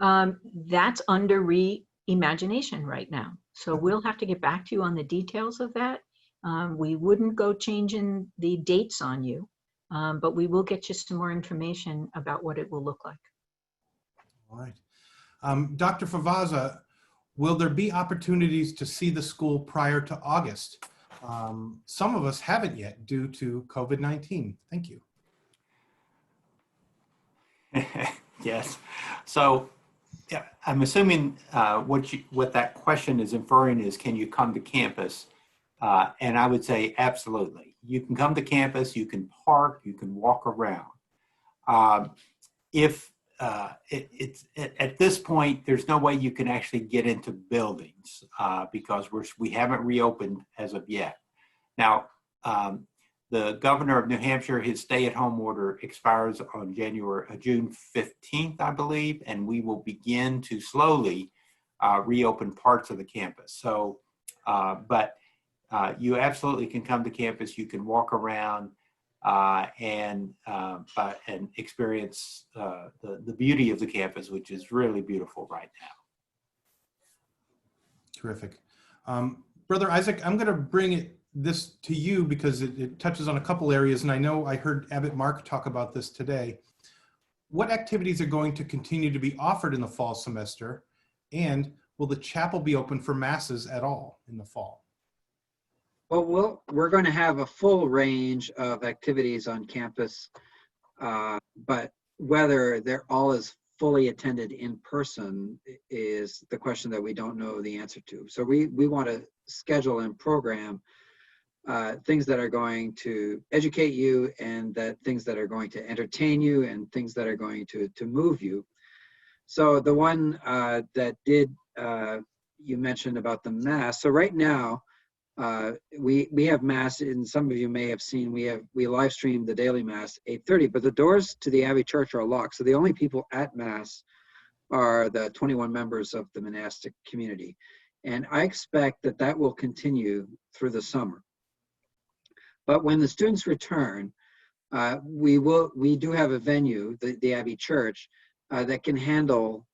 Speaker 1: that.
Speaker 3: That's under reimagination right now. So we'll have to get back to you on the details of that. We wouldn't go changing the dates on you, but we will get you some more information about what it will look like.
Speaker 1: All right. Dr. Favazza, will there be opportunities to see the school prior to August? Some of us haven't yet due to COVID-19. Thank you.
Speaker 2: Yes. So yeah, I'm assuming what that question is inferring is, can you come to campus? And I would say absolutely. You can come to campus, you can park, you can walk around. At this point, there's no way you can actually get into buildings because we haven't reopened as of yet. Now, the governor of New Hampshire, his stay-at-home order expires on June 15th, I believe, and we will begin to slowly reopen parts of the campus. So, but you absolutely can come to campus. You can walk around and experience the beauty of the campus, which is really beautiful right now.
Speaker 1: Terrific. Brother Isaac, I'm going to bring this to you because it touches on a couple areas, and I know I heard Abbot Mark talk about this today. What activities are going to continue to be offered in the fall semester, and will the chapel be open for masses at all in the fall?
Speaker 4: Well, we're going to have a full range of activities on campus, but whether they're all as fully attended in person is the question that we don't know the answer to. So we want to schedule and program things that are going to educate you, and things that are going to entertain you, and things that are going to move you. So the one that did, you mentioned about the Mass. So right now, we have Mass, and some of you may have seen, we live stream the daily Mass 8:30, but the doors to the Abbey Church are locked. So the only people at Mass are the 21 members of the monastic community. And I expect that that will continue through the summer. But when the students return, we do have a venue, the Abbey Church, that can handle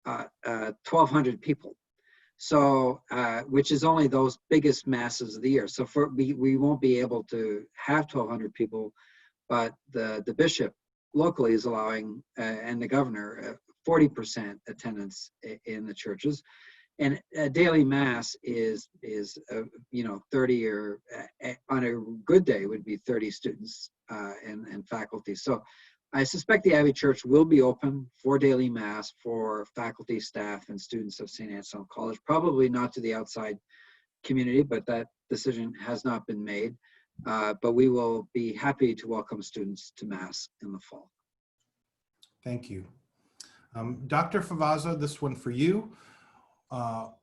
Speaker 4: 1,200 people. So, which is only those biggest masses of the year. So we won't be able to have 1,200 people, but the bishop locally is allowing, and the governor, 40% attendance in the churches. And a daily mass is 30, or on a good day would be 30 students and faculty. So I suspect the Abbey Church will be open for daily mass for faculty, staff, and students of Saint Anselm College. Probably not to the outside community, but that decision has not been made. But we will be happy to welcome students to mass in the fall.
Speaker 1: Thank you. Dr. Favazza, this one for you.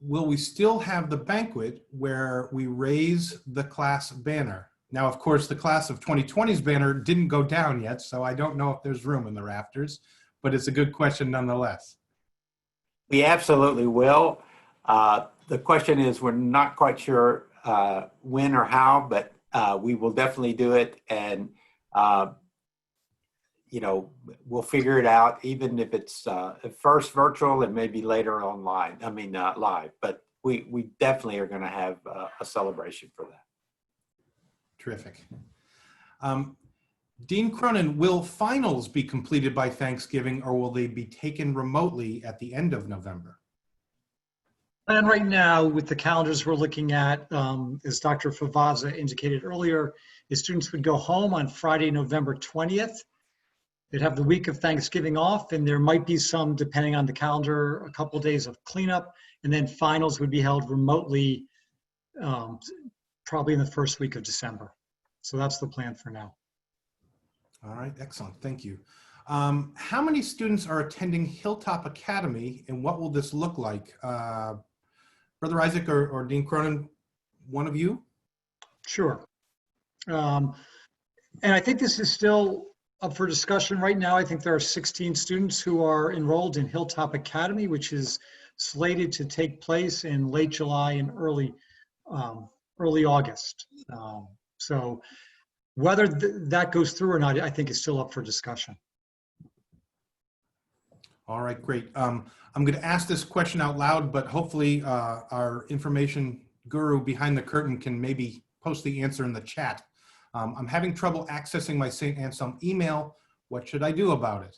Speaker 1: Will we still have the banquet where we raise the class banner? Now, of course, the class of 2020's banner didn't go down yet, so I don't know if there's room in the rafters, but it's a good question nonetheless.
Speaker 2: We absolutely will. The question is, we're not quite sure when or how, but we will definitely do it. And, we'll figure it out, even if it's at first virtual and maybe later online. I mean, live, but we definitely are going to have a celebration for that.
Speaker 1: Terrific. Dean Cronin, will finals be completed by Thanksgiving, or will they be taken remotely at the end of November?
Speaker 5: And right now, with the calendars we're looking at, as Dr. Favazza indicated earlier, the students would go home on Friday, November 20th. They'd have the week of Thanksgiving off, and there might be some, depending on the calendar, a couple of days of cleanup, and then finals would be held remotely, probably in the first week of December. So that's the plan for now.
Speaker 1: All right, excellent, thank you. How many students are attending Hilltop Academy, and what will this look like? Brother Isaac or Dean Cronin, one of you?
Speaker 5: Sure. And I think this is still up for discussion right now. I think there are 16 students who are enrolled in Hilltop Academy, which is slated to take place in late July and early August. So whether that goes through or not, I think is still up for discussion.
Speaker 1: All right, great. I'm going to ask this question out loud, but hopefully our information guru behind the curtain can maybe post the answer in the chat. I'm having trouble accessing my Saint Anselm email. What should I do about it?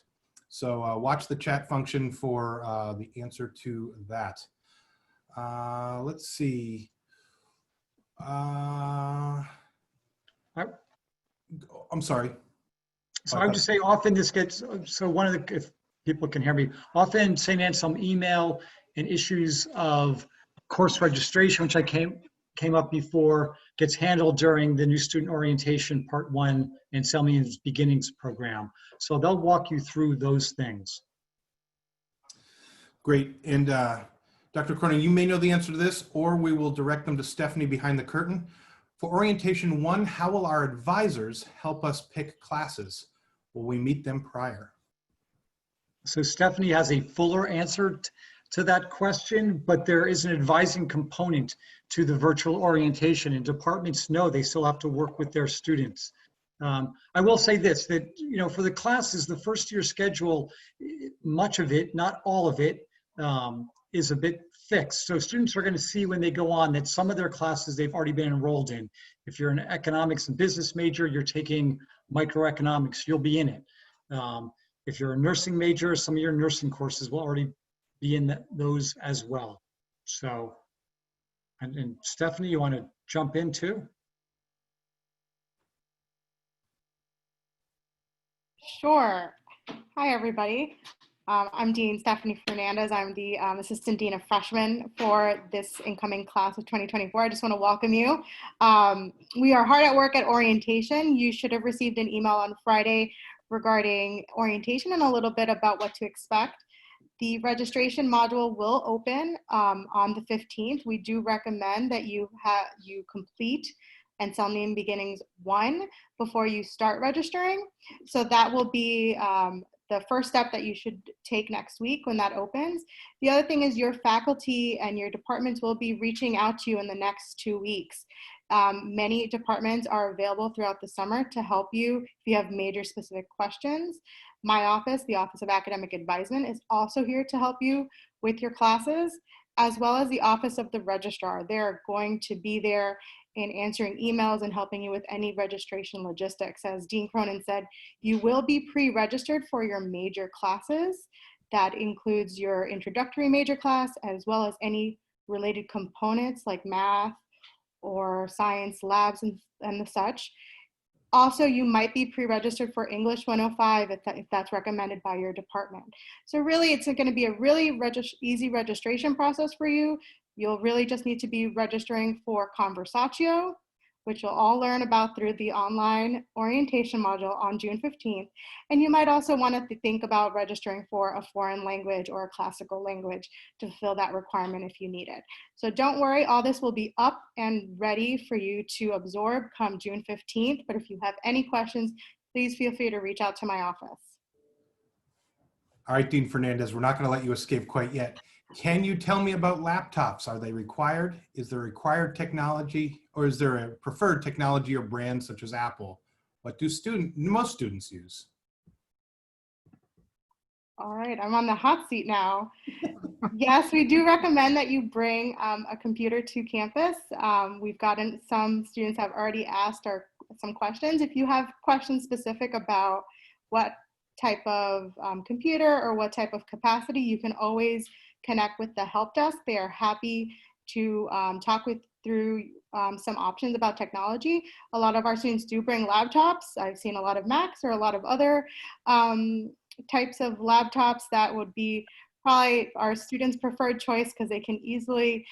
Speaker 1: So watch the chat function for the answer to that. Let's see. I'm sorry.
Speaker 5: So I would just say often this gets, so one of the, if people can hear me, often St. Anselm email and issues of course registration, which I came up before, gets handled during the new student orientation part 1 Anselmian's Beginnings program. So they'll walk you through those things.
Speaker 1: Great. And Dr. Cronin, you may know the answer to this, or we will direct them to Stephanie behind the curtain. For orientation 1, how will our advisors help us pick classes? Will we meet them prior?
Speaker 5: So Stephanie has a fuller answer to that question, but there is an advising component to the virtual orientation, and departments know they still have to work with their students. I will say this, that for the classes, the first year schedule, much of it, not all of it, is a bit fixed. So students are going to see when they go on that some of their classes they've already been enrolled in. If you're an economics and business major, you're taking microeconomics, you'll be in it. If you're a nursing major, some of your nursing courses will already be in those as well. So, and Stephanie, you want to jump in too?
Speaker 6: Sure. Hi, everybody. I'm Dean Stephanie Fernandez. I'm the Assistant Dean of Freshmen for this incoming class of 2024. I just want to welcome you. We are hard at work at orientation. You should have received an email on Friday regarding orientation and a little bit about what to expect. The registration module will open on the 15th. We do recommend that you complete Anselmian Beginnings 1 before you start registering. So that will be the first step that you should take next week when that opens. The other thing is your faculty and your departments will be reaching out to you in the next 2 weeks. Many departments are available throughout the summer to help you if you have major specific questions. My office, the Office of Academic Advisement, is also here to help you with your classes, as well as the Office of the Registrar. They're going to be there in answering emails and helping you with any registration logistics. As Dean Cronin said, you will be pre-registered for your major classes. That includes your introductory major class, as well as any related components like math or science labs and the such. Also, you might be pre-registered for English 105 if that's recommended by your department. So really, it's going to be a really easy registration process for you. You'll really just need to be registering for Conversatio, which you'll all learn about through the online orientation module on June 15th. And you might also want to think about registering for a foreign language or a classical language to fulfill that requirement if you need it. So don't worry, all this will be up and ready for you to absorb come June 15th. But if you have any questions, please feel free to reach out to my office.
Speaker 1: All right, Dean Fernandez, we're not going to let you escape quite yet. Can you tell me about laptops? Are they required? Is there required technology, or is there a preferred technology or brand such as Apple? What do most students use?
Speaker 6: All right, I'm on the hot seat now. Yes, we do recommend that you bring a computer to campus. We've gotten some students have already asked some questions. If you have questions specific about what type of computer or what type of capacity, you can always connect with the help desk. They are happy to talk through some options about technology. A lot of our students do bring laptops. I've seen a lot of Macs or a lot of other types of laptops that would be probably our students' preferred choice because they can easily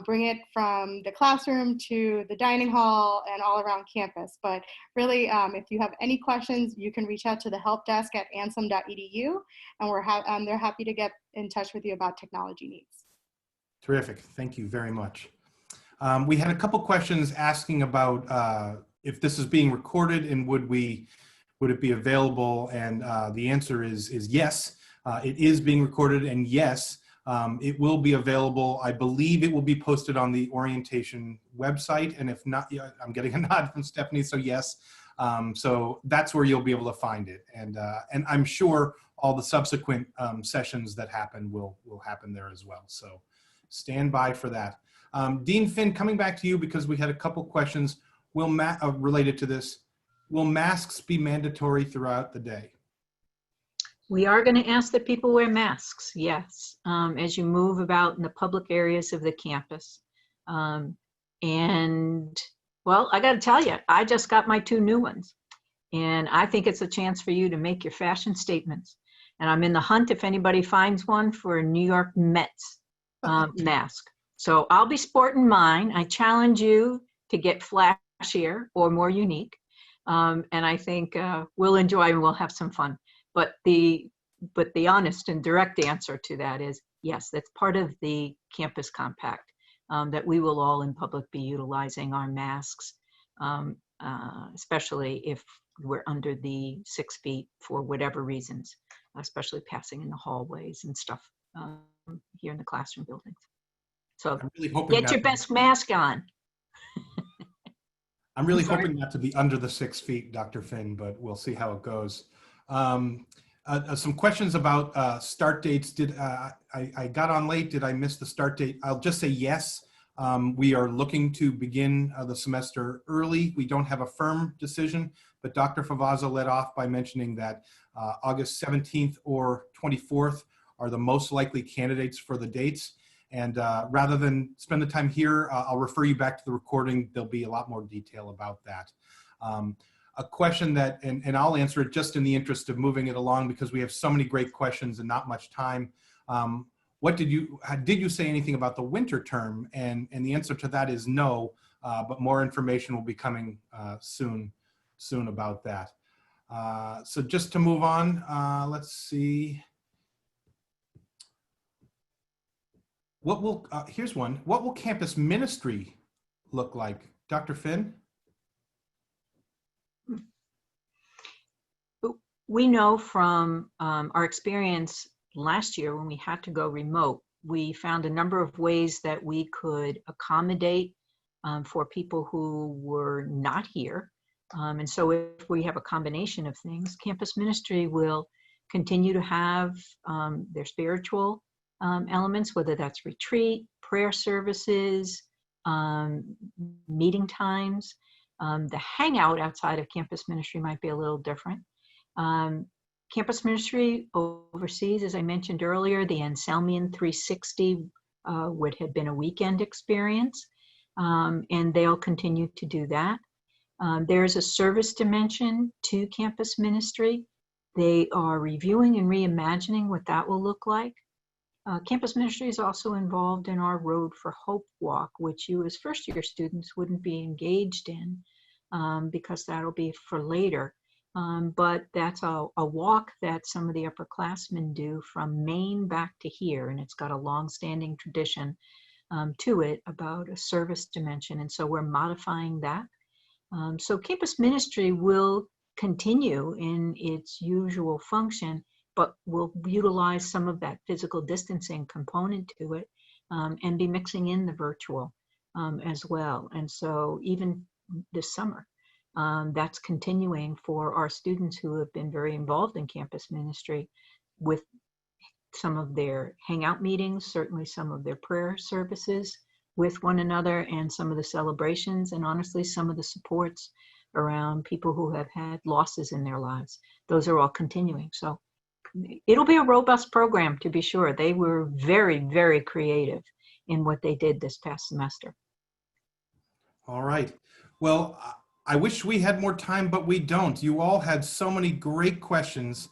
Speaker 6: bring it from the classroom to the dining hall and all around campus. But really, if you have any questions, you can reach out to the help desk at anselm.edu, and they're happy to get in touch with you about technology needs.
Speaker 1: Terrific. Thank you very much. We had a couple questions asking about if this is being recorded and would it be available? And the answer is yes. It is being recorded, and yes, it will be available. I believe it will be posted on the orientation website, and if not, yeah, I'm getting a nod from Stephanie, so yes. So that's where you'll be able to find it, and I'm sure all the subsequent sessions that happen will happen there as well. So stand by for that. Dean Finn, coming back to you because we had a couple questions related to this. Will masks be mandatory throughout the day?
Speaker 3: We are going to ask that people wear masks, yes, as you move about in the public areas of the campus. And, well, I got to tell you, I just got my 2 new ones. And I think it's a chance for you to make your fashion statements. And I'm in the hunt if anybody finds one for a New York Mets mask. So I'll be sporting mine. I challenge you to get flashier or more unique. And I think we'll enjoy and we'll have some fun. But the honest and direct answer to that is yes, that's part of the campus compact, that we will all in public be utilizing our masks, especially if we're under the 6 feet for whatever reasons, especially passing in the hallways and stuff here in the classroom buildings. So really get your best mask on.
Speaker 1: I'm really hoping not to be under the 6 feet, Dr. Finn, but we'll see how it goes. Some questions about start dates. I got on late? Did I miss the start date? I'll just say yes. We are looking to begin the semester early. We don't have a firm decision, but Dr. Favazza led off by mentioning that August 17th or 24th are the most likely candidates for the dates. And rather than spend the time here, I'll refer you back to the recording. There'll be a lot more detail about that. A question that, and I'll answer it just in the interest of moving it along because we have so many great questions and not much time. Did you say anything about the winter term? And the answer to that is no, but more information will be coming soon about that. So just to move on, let's see. What will, here's one, what will campus ministry look like? Dr. Finn?
Speaker 3: We know from our experience last year when we had to go remote, we found a number of ways that we could accommodate for people who were not here. And so if we have a combination of things, campus ministry will continue to have their spiritual elements, whether that's retreat, prayer services, meeting times. The hangout outside of campus ministry might be a little different. Campus ministry oversees, as I mentioned earlier, the Anselmian 360 would have been a weekend experience, and they'll continue to do that. There's a service dimension to campus ministry. They are reviewing and reimagining what that will look like. Campus ministry is also involved in our Road for Hope walk, which you as first-year students wouldn't be engaged in because that'll be for later. But that's a walk that some of the upperclassmen do from Maine back to here, and it's got a long-standing tradition to it about a service dimension, and so we're modifying that. So campus ministry will continue in its usual function, but we'll utilize some of that physical distancing component to it and be mixing in the virtual as well. And so even this summer, that's continuing for our students who have been very involved in campus ministry with some of their hangout meetings, certainly some of their prayer services with one another, and some of the celebrations, and honestly, some of the supports around people who have had losses in their lives. Those are all continuing. So it'll be a robust program, to be sure. They were very, very creative in what they did this past semester.
Speaker 1: All right. Well, I wish we had more time, but we don't. You all had so many great questions.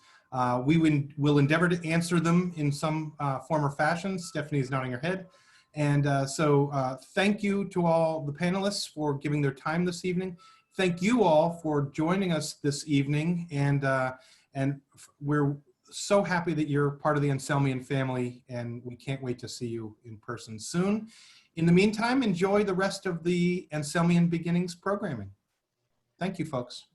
Speaker 1: We will endeavor to answer them in some form or fashion. Stephanie is nodding her head. And so thank you to all the panelists for giving their time this evening. Thank you all for joining us this evening. And we're so happy that you're part of the Anselmian family, and we can't wait to see you in person soon. In the meantime, enjoy the rest of the Anselmian Beginnings programming. Thank you, folks.